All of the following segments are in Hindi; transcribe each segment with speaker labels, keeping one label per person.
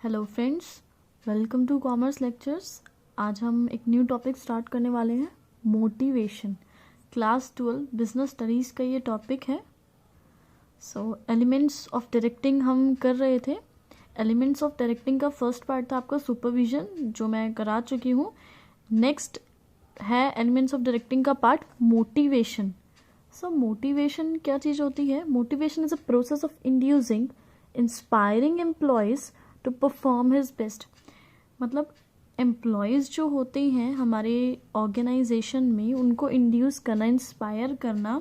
Speaker 1: Hello friends, welcome to commerce lectures. आज हम एक न्यू टॉपिक स्टार्ट करने वाले हैं, मोटिवेशन। क्लास 12 बिजनेस स्टडीज़ का ये टॉपिक है। एलिमेंट्स ऑफ डायरेक्टिंग हम कर रहे थे। एलिमेंट्स ऑफ डायरेक्टिंग का फर्स्ट पार्ट था आपका सुपरविजन, जो मैं करा चुकी हूँ। नेक्स्ट है एलिमेंट्स ऑफ डायरेक्टिंग का पार्ट मोटिवेशन। मोटिवेशन क्या चीज़ होती है? Motivation is a process of inducing inspiring employees to perform his best. मतलब एम्प्लॉयज़ जो होते हैं हमारे ऑर्गेनाइजेशन में, उनको इंड्यूस करना, इंस्पायर करना,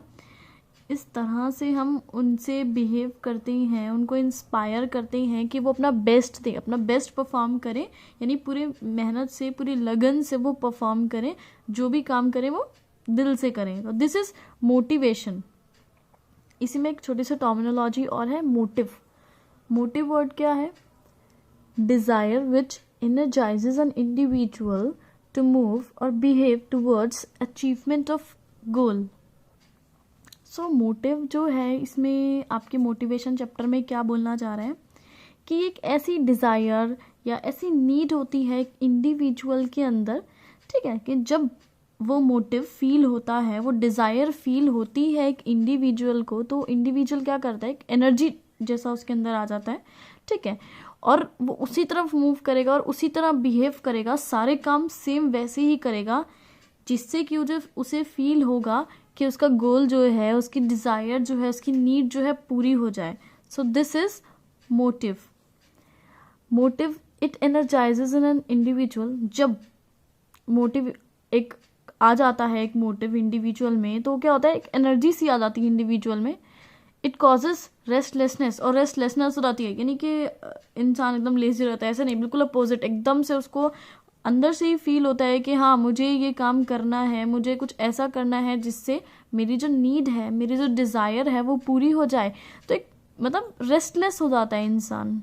Speaker 1: इस तरह से हम उनसे बिहेव करते हैं, उनको इंस्पायर करते हैं कि वो अपना बेस्ट दें, अपना बेस्ट परफॉर्म करें, यानी पूरी मेहनत से, पूरी लगन से वो परफॉर्म करें, जो भी काम करें वो दिल से करें। तो दिस इज मोटिवेशन। इसी में एक छोटी सी टर्मिनोलॉजी और है, मोटिव। मोटिव वर्ड क्या है? Desire which energizes an individual to move or behave towards achievement of goal. Motive जो है, इसमें आपके मोटिवेशन चैप्टर में क्या बोलना चाह रहे हैं कि एक ऐसी डिज़ायर या ऐसी नीड होती है एक इंडिविजुअल के अंदर, ठीक है, कि जब वो मोटिव फील होता है, वो डिज़ायर फील होती है एक इंडिविजुअल को, तो इंडिविजुअल क्या करता है, एक एनर्जी जैसा उसके अंदर आ जाता है, ठीक है, और वो उसी तरफ मूव करेगा और उसी तरह बिहेव करेगा, सारे काम सेम वैसे ही करेगा, जिससे कि उसे फील होगा कि उसका गोल जो है, उसकी डिज़ायर जो है, उसकी नीड जो है पूरी हो जाए। So this is motive. Motive it energises in an individual. जब मोटिव एक आ जाता है, एक मोटिव इंडिविजुअल में, तो क्या होता है, एक एनर्जी सी आ जाती है इंडिविजुअल में। इट कॉजेज रेस्टलेसनेस, और रेस्टलेसनेस हो जाती है, यानी कि इंसान एकदम लेजी रहता है। ऐसा नहीं, बिल्कुल अपोजिट, एकदम से उसको अंदर से ही फील होता है कि हाँ, मुझे ये काम करना है, मुझे कुछ ऐसा करना है जिससे मेरी जो नीड है, मेरी जो डिज़ायर है वो पूरी हो जाए। तो एक मतलब रेस्टलेस हो जाता है इंसान।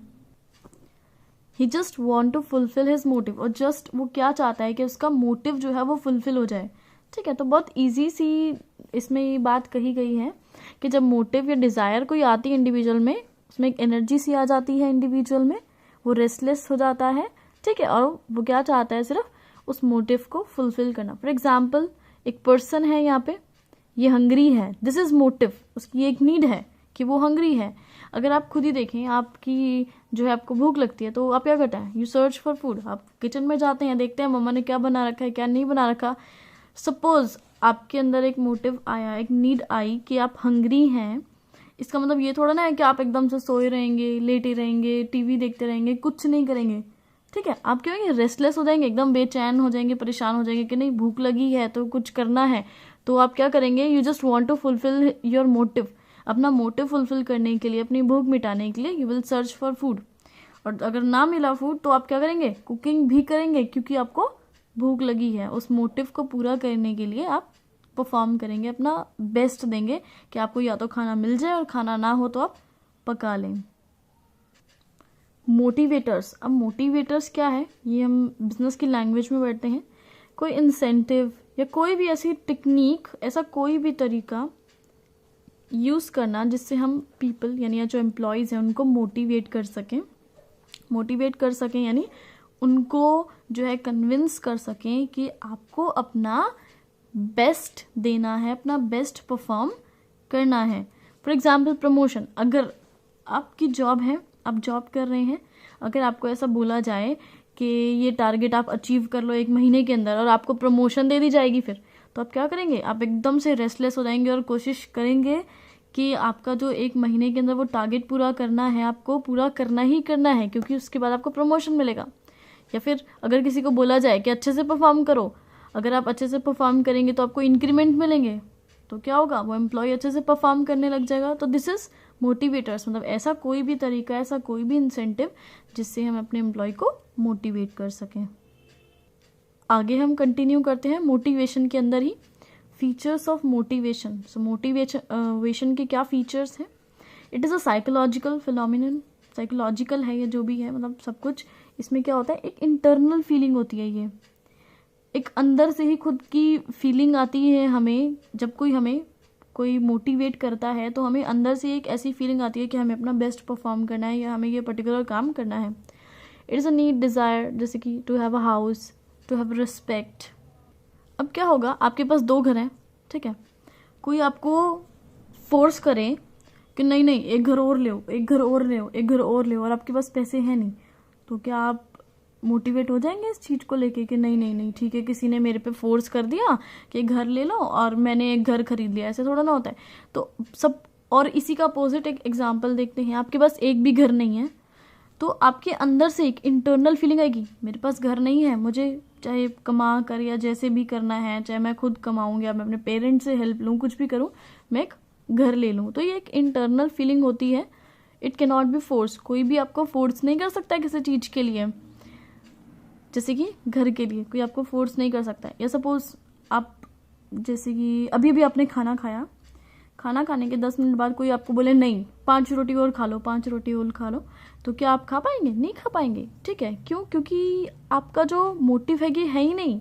Speaker 1: He just want to fulfil his motive, और जस्ट वो क्या चाहता है कि उसका मोटिव जो है वो फुलफिल हो जाए, ठीक है। तो बहुत ईजी सी इसमें ये बात कही गई है कि जब मोटिव या डिज़ायर कोई आती है इंडिविजुअल में, उसमें एक एनर्जी सी आ जाती है इंडिविजुअल में, वो रेस्टलेस हो जाता है, ठीक है, और वो क्या चाहता है, सिर्फ उस मोटिव को फुलफिल करना। फॉर एग्जाम्पल, एक पर्सन है यहाँ पे, ये हंग्री है, दिस इज मोटिव, उसकी एक नीड है कि वो हंग्री है। अगर आप खुद ही देखें, आपकी जो है, आपको भूख लगती है, तो आप क्या करते हैं, यू सर्च फॉर फूड। आप किचन में जाते हैं, देखते हैं मम्मा ने क्या बना रखा है, क्या नहीं बना रखा। सपोज आपके अंदर एक मोटिव आया, एक नीड आई कि आप हंग्री हैं, इसका मतलब ये थोड़ा ना है कि आप एकदम से सोए रहेंगे, लेटे रहेंगे, टीवी देखते रहेंगे, कुछ नहीं करेंगे, ठीक है। आप क्या होंगे, रेस्टलेस हो जाएंगे, एकदम बेचैन हो जाएंगे, परेशान हो जाएंगे कि नहीं, भूख लगी है तो कुछ करना है। तो आप क्या करेंगे, you just want to fulfil your motive. अपना मोटिव फुलफिल करने के लिए, अपनी भूख मिटाने के लिए you will search for food. और अगर ना मिला फूड तो आप क्या करेंगे, कुकिंग भी करेंगे, क्योंकि आपको भूख लगी है। उस मोटिव को पूरा करने के लिए आप परफॉर्म करेंगे, अपना बेस्ट देंगे कि आपको या तो खाना मिल जाए, और खाना ना हो तो आप पका लें। मोटिवेटर्स। अब मोटिवेटर्स क्या है, ये हम बिजनेस की लैंग्वेज में बैठते हैं। कोई इंसेंटिव या कोई भी ऐसी टेक्निक, ऐसा कोई भी तरीका यूज़ करना जिससे हम पीपल यानी जो एम्प्लॉयज़ हैं उनको मोटिवेट कर सकें। मोटिवेट कर सकें यानी उनको जो है कन्विंस कर सकें कि आपको अपना बेस्ट देना है, अपना बेस्ट परफॉर्म करना है। For example, promotion. अगर आपकी जॉब है, आप जॉब कर रहे हैं, अगर आपको ऐसा बोला जाए कि ये टारगेट आप अचीव कर लो 1 महीने के अंदर, और आपको प्रमोशन दे दी जाएगी, फिर तो आप क्या करेंगे, आप एकदम से रेस्टलेस हो जाएंगे और कोशिश करेंगे कि आपका जो 1 महीने के अंदर वो टारगेट पूरा करना है, आपको पूरा करना ही करना है, क्योंकि उसके बाद आपको प्रमोशन मिलेगा। या फिर अगर किसी को बोला जाए कि अच्छे से परफॉर्म करो, अगर आप अच्छे से परफॉर्म करेंगे तो आपको इंक्रीमेंट मिलेंगे, तो क्या होगा, वो एम्प्लॉय अच्छे से परफॉर्म करने लग जाएगा। तो दिस इज मोटिवेटर्स। मतलब ऐसा कोई भी तरीका, ऐसा कोई भी इंसेंटिव जिससे हम अपने एम्प्लॉय को मोटिवेट कर सकें। आगे हम कंटिन्यू करते हैं मोटिवेशन के अंदर ही। Features of motivation. So motivation के क्या फीचर्स हैं? It is a psychological phenomenon. Psychological है ये जो भी है, मतलब सब कुछ इसमें क्या होता है, एक इंटरनल फीलिंग होती है, ये एक अंदर से ही खुद की फीलिंग आती है हमें। जब हमें कोई मोटिवेट करता है तो हमें अंदर से एक ऐसी फीलिंग आती है कि हमें अपना बेस्ट परफॉर्म करना है या हमें ये पर्टिकुलर काम करना है। It is a need desire, जैसे कि to have a house, to have respect. अब क्या होगा, आपके पास 2 घर हैं, ठीक है, कोई आपको फोर्स करे कि नहीं नहीं एक घर और ले, एक घर और ले, एक घर और ले, और आपके पास पैसे हैं नहीं, तो क्या आप मोटिवेट हो जाएंगे इस चीज़ को लेके कि नहीं नहीं नहीं ठीक है, किसी ने मेरे पे फोर्स कर दिया कि घर ले लो और मैंने एक घर खरीद लिया, ऐसे थोड़ा ना होता है। तो सब, और इसी का अपोजिट एक एग्जाम्पल देखते हैं, आपके पास एक भी घर नहीं है, तो आपके अंदर से एक इंटरनल फीलिंग आएगी, मेरे पास घर नहीं है, मुझे चाहे कमा कर या जैसे भी करना है, चाहे मैं खुद कमाऊँ या मैं अपने पेरेंट्स से हेल्प लूँ, कुछ भी करूँ, मैं एक घर ले लूँ। तो ये एक इंटरनल फीलिंग होती है, it can not be force, कोई भी आपको फोर्स नहीं कर सकता किसी चीज़ के लिए, जैसे कि घर के लिए कोई आपको फोर्स नहीं कर सकता है। या सपोज आप, जैसे कि अभी भी आपने खाना खाया, खाना खाने के 10 मिनट बाद कोई आपको बोले नहीं 5 रोटी और खा लो, 5 रोटी और खा लो, तो क्या आप खा पाएंगे? नहीं खा पाएंगे, ठीक है, क्यों? क्योंकि आपका जो मोटिव है ये है ही नहीं,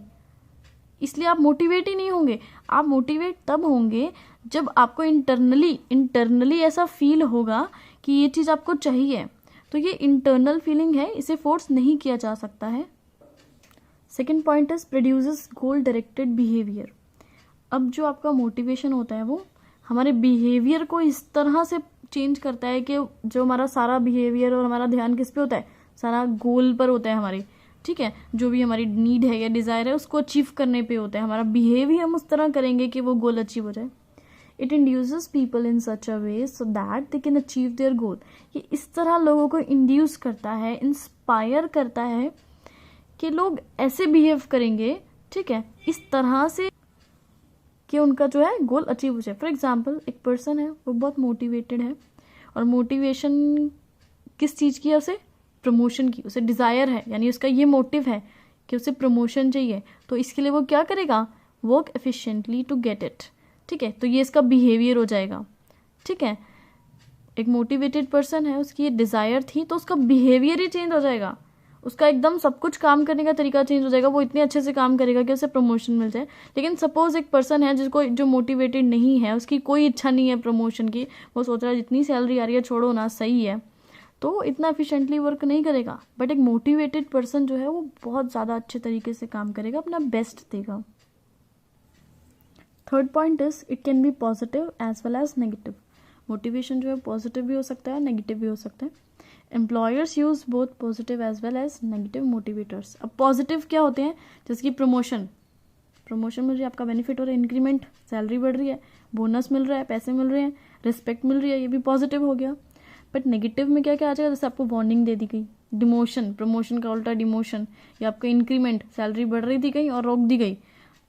Speaker 1: इसलिए आप मोटिवेट ही नहीं होंगे। आप मोटिवेट तब होंगे जब आपको इंटरनली ऐसा फील होगा कि ये चीज़ आपको चाहिए, तो ये इंटरनल फीलिंग है, इसे फोर्स नहीं किया जा सकता है। Second point is produces goal directed behaviour. अब जो आपका मोटिवेशन होता है वो हमारे बिहेवियर को इस तरह से चेंज करता है कि जो हमारा सारा बिहेवियर और हमारा ध्यान किस पे होता है, सारा गोल पर होता है हमारे, ठीक है, जो भी हमारी नीड है या डिज़ायर है उसको अचीव करने पे होता है, हमारा बिहेवियर हम उस तरह करेंगे कि वो गोल अचीव हो जाए। It induces people in such a way so that they can achieve their गोल। ये इस तरह लोगों को इंड्यूस करता है, इंस्पायर करता है कि लोग ऐसे बिहेव करेंगे, ठीक है, इस तरह से कि उनका जो है गोल अचीव हो जाए। फॉर एग्जाम्पल एक पर्सन है, वो बहुत मोटिवेटेड है, और मोटिवेशन किस चीज़ की है, उसे प्रमोशन की, उसे डिज़ायर है, यानी उसका ये मोटिव है कि उसे प्रमोशन चाहिए, तो इसके लिए वो क्या करेगा, work efficiently to get it, ठीक है, तो ये इसका बिहेवियर हो जाएगा, ठीक है। एक मोटिवेटेड पर्सन है, उसकी ये डिज़ायर थी, तो उसका बिहेवियर ही चेंज हो जाएगा, उसका एकदम सब कुछ काम करने का तरीका चेंज हो जाएगा, वो इतने अच्छे से काम करेगा कि उसे प्रमोशन मिल जाए। लेकिन सपोज एक पर्सन है जिसको, जो मोटिवेटेड नहीं है, उसकी कोई इच्छा नहीं है प्रमोशन की, वो सोच रहा है जितनी सैलरी आ रही है छोड़ो ना, सही है, तो इतना एफिशिएंटली वर्क नहीं करेगा। बट एक मोटिवेटेड पर्सन जो है वो बहुत ज़्यादा अच्छे तरीके से काम करेगा, अपना बेस्ट देगा। Third point is it can be positive as well as negative. Motivation जो है पॉजिटिव भी हो सकता है, नेगेटिव भी हो सकता है। Employers use both positive as well as negative motivators. अब पॉजिटिव क्या होते हैं, जैसे कि प्रमोशन मिल रही है, आपका बेनिफिट हो रहा है, इंक्रीमेंट, सैलरी बढ़ रही है, बोनस मिल रहा है, पैसे मिल रहे हैं, रिस्पेक्ट मिल रही है, ये भी पॉजिटिव हो गया। बट नेगेटिव में क्या क्या आ जाएगा, जैसे आपको वार्निंग दे दी गई, डिमोशन, प्रमोशन का उल्टा डिमोशन, या आपका इंक्रीमेंट, सैलरी बढ़ रही थी कहीं और रोक दी गई,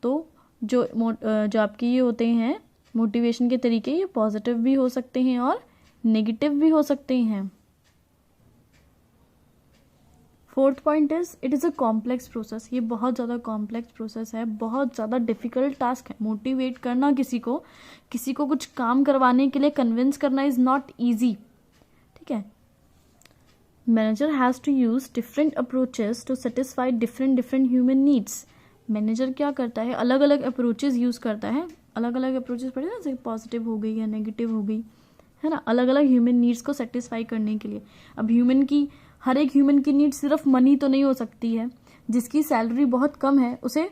Speaker 1: तो जो आपके ये होते हैं मोटिवेशन के तरीके, ये पॉजिटिव भी हो सकते हैं और नेगेटिव भी हो सकते हैं। Fourth point is it is a complex process. ये बहुत ज़्यादा कॉम्प्लेक्स प्रोसेस है, बहुत ज़्यादा डिफिकल्ट टास्क है। मोटिवेट करना किसी को कुछ काम करवाने के लिए कन्विंस करना इज़ नॉट ईजी, ठीक है। Manager has to use different approaches to satisfy different human needs. Manager क्या करता है, अलग अलग अप्रोचेस यूज़ करता है, अलग अलग अप्रोचेस पढ़े ना, जैसे पॉजिटिव हो गई या नेगेटिव हो गई, है ना, अलग अलग ह्यूमन नीड्स को सेटिस्फाई करने के लिए। अब हर एक ह्यूमन की नीड सिर्फ मनी तो नहीं हो सकती है। जिसकी सैलरी बहुत कम है उसे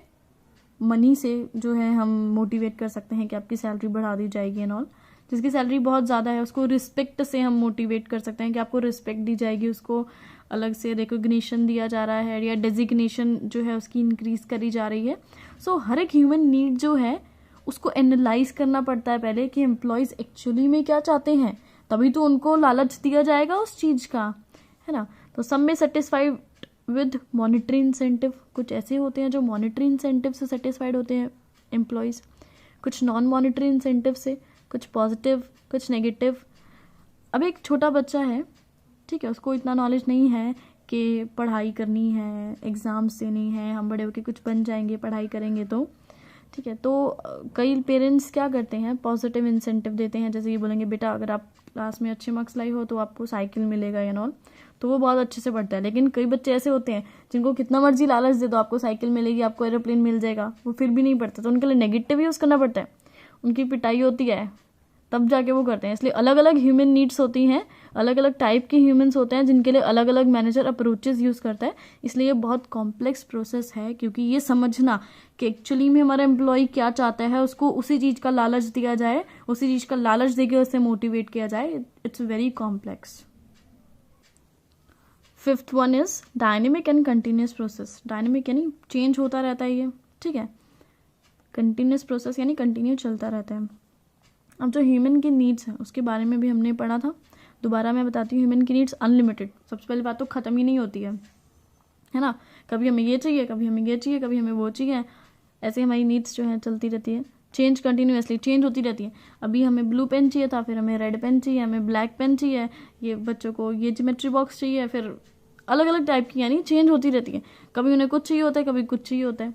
Speaker 1: मनी से जो है हम मोटिवेट कर सकते हैं कि आपकी सैलरी बढ़ा दी जाएगी एंड ऑल। जिसकी सैलरी बहुत ज़्यादा है उसको रिस्पेक्ट से हम मोटिवेट कर सकते हैं कि आपको रिस्पेक्ट दी जाएगी, उसको अलग से रिकॉग्निशन दिया जा रहा है, या डेजिग्नेशन जो है उसकी इंक्रीज करी जा रही है। सो हर एक ह्यूमन नीड जो है उसको एनालाइज करना पड़ता है पहले कि एम्प्लॉयज़ एक्चुअली में क्या चाहते हैं, तभी तो उनको लालच दिया जाएगा उस चीज़ का, है ना। तो सब में सेटिस्फाइड विद मॉनिटरी इंसेंटिव, कुछ ऐसे होते हैं जो मॉनिटरी इंसेंटिव से सेटिस्फाइड होते हैं एम्प्लॉयज़, कुछ नॉन मॉनिटरी इंसेंटिव से, कुछ पॉजिटिव, कुछ नेगेटिव। अब एक छोटा बच्चा है, ठीक है, उसको इतना नॉलेज नहीं है कि पढ़ाई करनी है, एग्ज़ाम्स देनी है, हम बड़े होकर कुछ बन जाएंगे पढ़ाई करेंगे तो, ठीक है। तो कई पेरेंट्स क्या करते हैं, पॉजिटिव इंसेंटिव देते हैं, जैसे ये बोलेंगे बेटा अगर आप क्लास में अच्छे मार्क्स लाई हो तो आपको साइकिल मिलेगा एंड ऑल, तो वो बहुत अच्छे से पढ़ता है। लेकिन कई बच्चे ऐसे होते हैं जिनको कितना मर्जी लालच दे दो, आपको साइकिल मिलेगी, आपको एरोप्लेन मिल जाएगा, वो फिर भी नहीं पढ़ते, तो उनके लिए नेगेटिव यूज़ करना पड़ता है, उनकी पिटाई होती है, तब जाके वो करते हैं। इसलिए अलग अलग ह्यूमन नीड्स होती हैं, अलग अलग टाइप के ह्यूमंस होते हैं जिनके लिए अलग अलग मैनेजर अप्रोचेस यूज़ करता है। इसलिए ये बहुत कॉम्प्लेक्स प्रोसेस है, क्योंकि ये समझना कि एक्चुअली में हमारा एम्प्लॉय क्या चाहता है, उसको उसी चीज़ का लालच दिया जाए, उसी चीज़ का लालच देके उसे मोटिवेट किया जाए, it's very complex. Fifth one is dynamic and continuous process. Dynamic यानी चेंज होता रहता है ये, ठीक है। कंटिन्यूस प्रोसेस यानी कंटिन्यू चलता रहता है। अब जो ह्यूमन की नीड्स हैं उसके बारे में भी हमने पढ़ा था, दोबारा मैं बताती हूँ। ह्यूमन की नीड्स अनलिमिटेड, सबसे पहली बात तो ख़त्म ही नहीं होती है ना। कभी हमें ये चाहिए, कभी हमें ये चाहिए, कभी हमें वो चाहिए, ऐसे हमारी नीड्स जो है चलती रहती है। चेंज कंटिन्यूसली चेंज होती रहती है। अभी हमें ब्लू पेन चाहिए था, फिर हमें रेड पेन चाहिए, हमें ब्लैक पेन चाहिए, ये बच्चों को ये ज्योमेट्री बॉक्स चाहिए, फिर अलग अलग टाइप की, यानी चेंज होती रहती है। कभी उन्हें कुछ चाहिए होता है, कभी कुछ चाहिए होता है।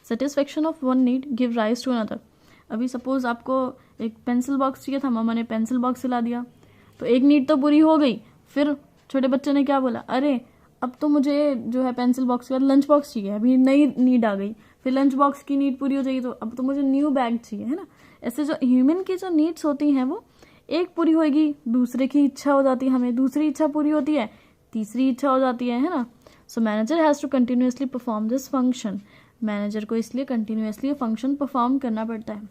Speaker 1: Satisfaction of one need give rise to another. अभी सपोज आपको एक पेंसिल बॉक्स चाहिए था, मम्मा ने पेंसिल बॉक्स दिला दिया, तो एक नीड तो पूरी हो गई। फिर छोटे बच्चे ने क्या बोला, अरे अब तो मुझे जो है पेंसिल बॉक्स के बाद लंच बॉक्स चाहिए, अभी नई नीड आ गई। फिर लंच बॉक्स की नीड पूरी हो जाएगी, तो अब तो मुझे न्यू बैग चाहिए, है ना। ऐसे जो ह्यूमन की जो नीड्स होती हैं वो एक पूरी होगी, दूसरे की इच्छा हो जाती है, हमें दूसरी इच्छा पूरी होती है, तीसरी इच्छा हो जाती है ना। So manager has to continuously perform this function. Manager को इसलिए कंटिन्यूसली ये फंक्शन परफॉर्म करना पड़ता है।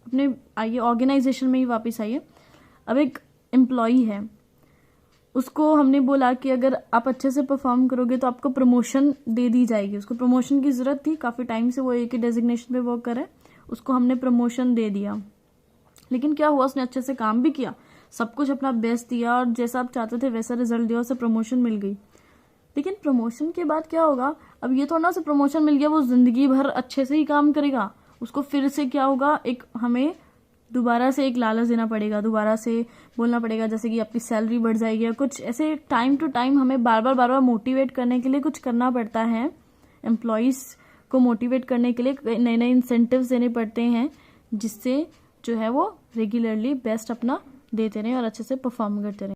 Speaker 1: अपने आइए ऑर्गेनाइजेशन में ही वापस आइए। अब एक एम्प्लॉई है, उसको हमने बोला कि अगर आप अच्छे से परफॉर्म करोगे तो आपको प्रमोशन दे दी जाएगी। उसको प्रमोशन की ज़रूरत थी, काफ़ी टाइम से वो एक ही डेजिग्नेशन पे वर्क कर रहा है, उसको हमने प्रमोशन दे दिया। लेकिन क्या हुआ, उसने अच्छे से काम भी किया, सब कुछ अपना बेस्ट दिया और जैसा आप चाहते थे वैसा रिजल्ट दिया, उसे प्रमोशन मिल गई। लेकिन प्रमोशन के बाद क्या होगा, अब ये थोड़ा ना उसे प्रमोशन मिल गया वो जिंदगी भर अच्छे से ही काम करेगा। उसको फिर से क्या होगा, एक हमें दोबारा से एक लालच देना पड़ेगा, दोबारा से बोलना पड़ेगा, जैसे कि आपकी सैलरी बढ़ जाएगी या कुछ ऐसे। टाइम टू टाइम हमें बार बार मोटिवेट करने के लिए कुछ करना पड़ता है। एम्प्लॉयज़ को मोटिवेट करने के लिए नए नए इंसेंटिव्स देने पड़ते हैं, जिससे जो है वो रेगुलरली बेस्ट अपना देते रहें और अच्छे से परफॉर्म करते रहें।